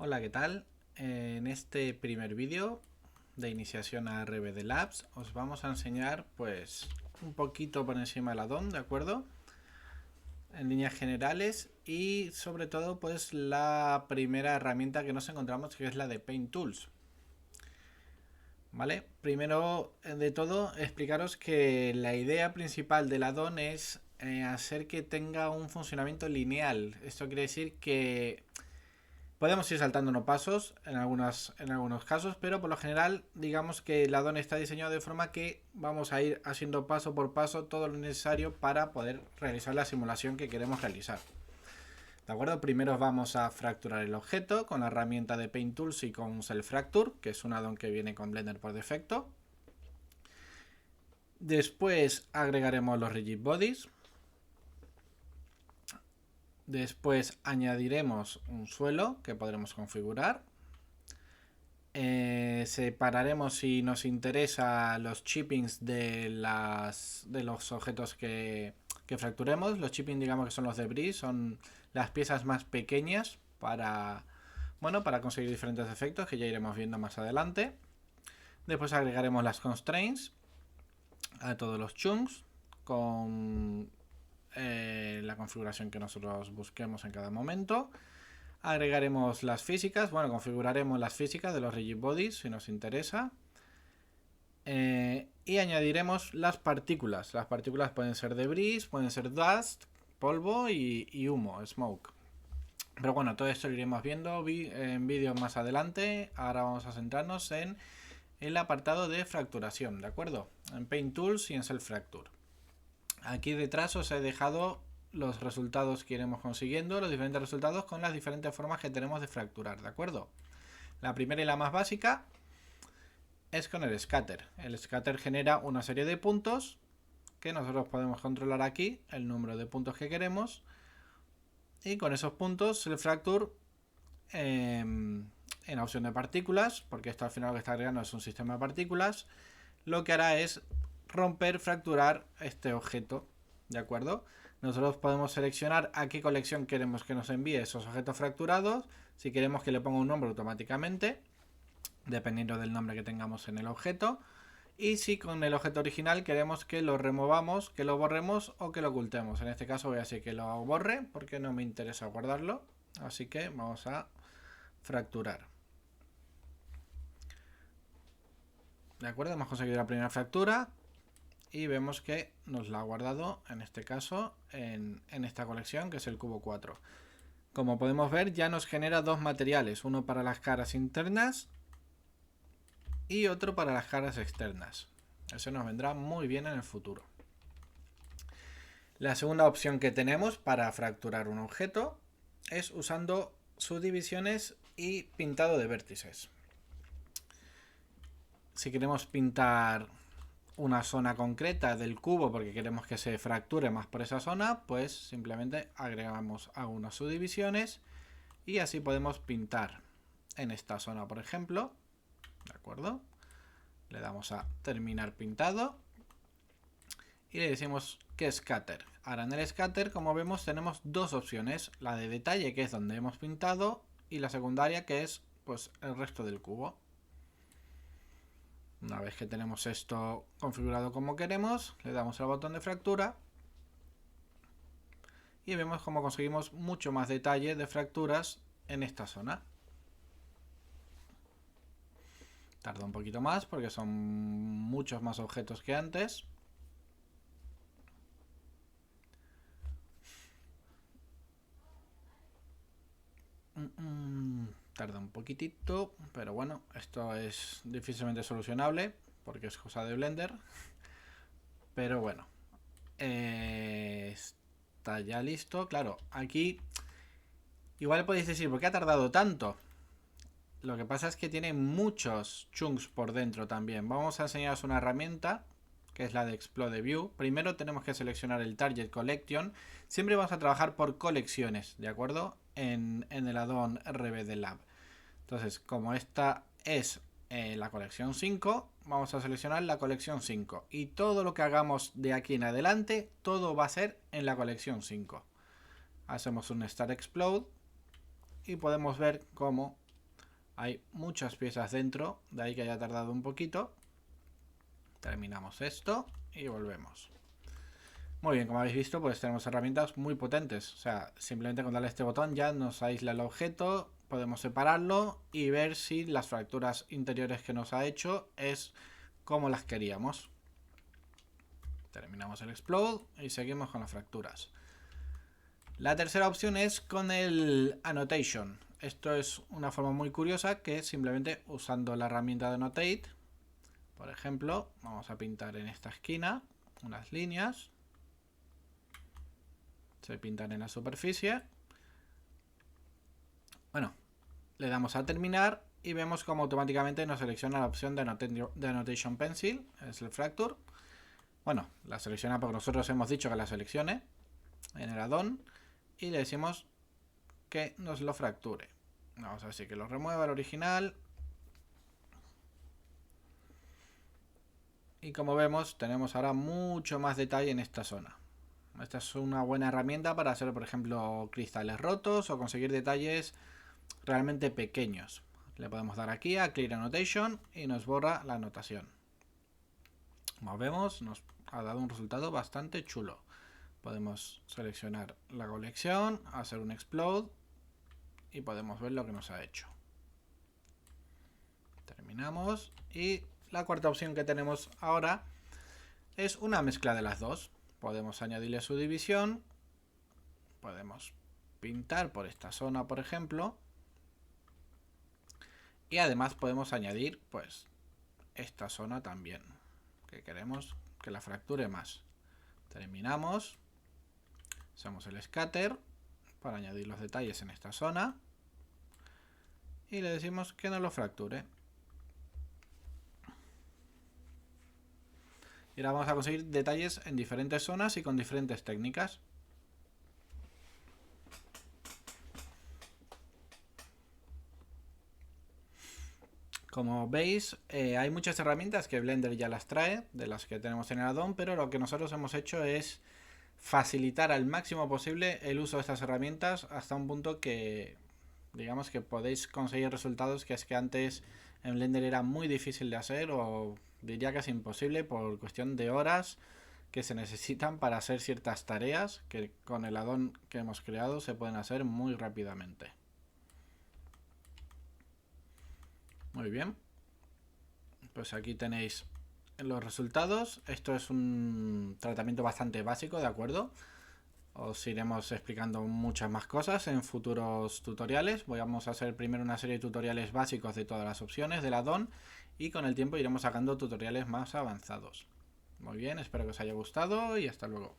Hola, ¿qué tal? En este primer vídeo de iniciación a RBD Labs os vamos a enseñar pues un poquito por encima del addon, ¿de acuerdo? En líneas generales y sobre todo pues la primera herramienta que nos encontramos, que es la de Paint Tools. ¿Vale? Primero de todo explicaros que la idea principal del addon es hacer que tenga un funcionamiento lineal. Esto quiere decir que podemos ir saltándonos pasos en algunos casos, pero por lo general digamos que el addon está diseñado de forma que vamos a ir haciendo paso por paso todo lo necesario para poder realizar la simulación que queremos realizar. ¿De acuerdo? Primero vamos a fracturar el objeto con la herramienta de Paint Tools y con Self Fracture, que es un addon que viene con Blender por defecto. Después agregaremos los Rigid Bodies. Después añadiremos un suelo que podremos configurar. Separaremos, si nos interesa, los chippings de los objetos que fracturemos. Los chippings, digamos que son los debris, son las piezas más pequeñas para conseguir diferentes efectos que ya iremos viendo más adelante. Después agregaremos las constraints a todos los chunks con la configuración que nosotros busquemos en cada momento. Agregaremos las físicas, configuraremos las físicas de los rigid bodies si nos interesa. Y añadiremos las partículas. Las partículas pueden ser debris, pueden ser dust, polvo y humo, smoke. Pero bueno, todo esto lo iremos viendo en vídeos más adelante. Ahora vamos a centrarnos en el apartado de fracturación, ¿de acuerdo? En Paint Tools y en Self Fracture. Aquí detrás os he dejado los resultados que iremos consiguiendo, los diferentes resultados con las diferentes formas que tenemos de fracturar, ¿de acuerdo? La primera y la más básica es con el scatter. El scatter genera una serie de puntos que nosotros podemos controlar aquí, el número de puntos que queremos, y con esos puntos el fracture en la opción de partículas, porque esto al final lo que está agregando es un sistema de partículas, lo que hará es romper, fracturar este objeto, ¿de acuerdo? Nosotros podemos seleccionar a qué colección queremos que nos envíe esos objetos fracturados, si queremos que le ponga un nombre automáticamente, dependiendo del nombre que tengamos en el objeto, y si con el objeto original queremos que lo removamos, que lo borremos o que lo ocultemos. En este caso voy a decir que lo borre porque no me interesa guardarlo, así que vamos a fracturar. De acuerdo, hemos conseguido la primera fractura y vemos que nos la ha guardado, en este caso, en esta colección, que es el cubo 4. Como podemos ver, ya nos genera dos materiales, uno para las caras internas y otro para las caras externas. Eso nos vendrá muy bien en el futuro. La segunda opción que tenemos para fracturar un objeto es usando subdivisiones y pintado de vértices. Si queremos pintar una zona concreta del cubo porque queremos que se fracture más por esa zona, pues simplemente agregamos algunas subdivisiones y así podemos pintar en esta zona, por ejemplo. ¿De acuerdo? Le damos a terminar pintado y le decimos que scatter. Ahora en el scatter, como vemos, tenemos dos opciones, la de detalle, que es donde hemos pintado, y la secundaria, que es pues el resto del cubo. Una vez que tenemos esto configurado como queremos, le damos al botón de fractura y vemos cómo conseguimos mucho más detalle de fracturas en esta zona. Tarda un poquito más porque son muchos más objetos que antes. Tarda un poquitito, pero bueno, esto es difícilmente solucionable porque es cosa de Blender. Pero bueno, está ya listo. Claro, aquí igual podéis decir, ¿por qué ha tardado tanto? Lo que pasa es que tiene muchos chunks por dentro también. Vamos a enseñaros una herramienta que es la de Explode View. Primero tenemos que seleccionar el Target Collection. Siempre vamos a trabajar por colecciones, ¿de acuerdo? En el addon RBD Lab. Entonces, como esta es la colección 5, vamos a seleccionar la colección 5. Y todo lo que hagamos de aquí en adelante, todo va a ser en la colección 5. Hacemos un Start Explode y podemos ver cómo Hay muchas piezas dentro, de ahí que haya tardado un poquito. Terminamos esto y volvemos. Muy bien, como habéis visto, pues tenemos herramientas muy potentes. O sea, simplemente con darle este botón ya nos aísla el objeto, podemos separarlo y ver si las fracturas interiores que nos ha hecho es como las queríamos. Terminamos el explode y seguimos con las fracturas. La tercera opción es con el annotation. Esto es una forma muy curiosa que simplemente usando la herramienta de annotate, por ejemplo, vamos a pintar en esta esquina unas líneas. Se pintan en la superficie. Bueno, le damos a terminar y vemos como automáticamente nos selecciona la opción de Annotation Pencil, es el Fracture. Bueno, la selecciona porque nosotros hemos dicho que la seleccione en el add-on y le decimos que nos lo fracture. Vamos a decir que lo remueva el original. Y como vemos, tenemos ahora mucho más detalle en esta zona. Esta es una buena herramienta para hacer, por ejemplo, cristales rotos o conseguir detalles realmente pequeños. Le podemos dar aquí a Clear Annotation y nos borra la anotación. Como vemos, nos ha dado un resultado bastante chulo. Podemos seleccionar la colección, hacer un explode y podemos ver lo que nos ha hecho. Terminamos y la cuarta opción que tenemos ahora es una mezcla de las dos. Podemos añadirle su división, podemos pintar por esta zona, por ejemplo, y además podemos añadir pues esta zona también, que queremos que la fracture más. Terminamos, usamos el scatter para añadir los detalles en esta zona y le decimos que no lo fracture. Y ahora vamos a conseguir detalles en diferentes zonas y con diferentes técnicas. Como veis, hay muchas herramientas que Blender ya las trae, de las que tenemos en el add-on, pero lo que nosotros hemos hecho es facilitar al máximo posible el uso de estas herramientas hasta un punto que, digamos, que podéis conseguir resultados que es que antes en Blender era muy difícil de hacer o diría que es imposible por cuestión de horas que se necesitan para hacer ciertas tareas que con el add-on que hemos creado se pueden hacer muy rápidamente. Muy bien, pues aquí tenéis los resultados. Esto es un tratamiento bastante básico, ¿de acuerdo? Os iremos explicando muchas más cosas en futuros tutoriales. Vamos a hacer primero una serie de tutoriales básicos de todas las opciones del add-on y con el tiempo iremos sacando tutoriales más avanzados. Muy bien, espero que os haya gustado y hasta luego.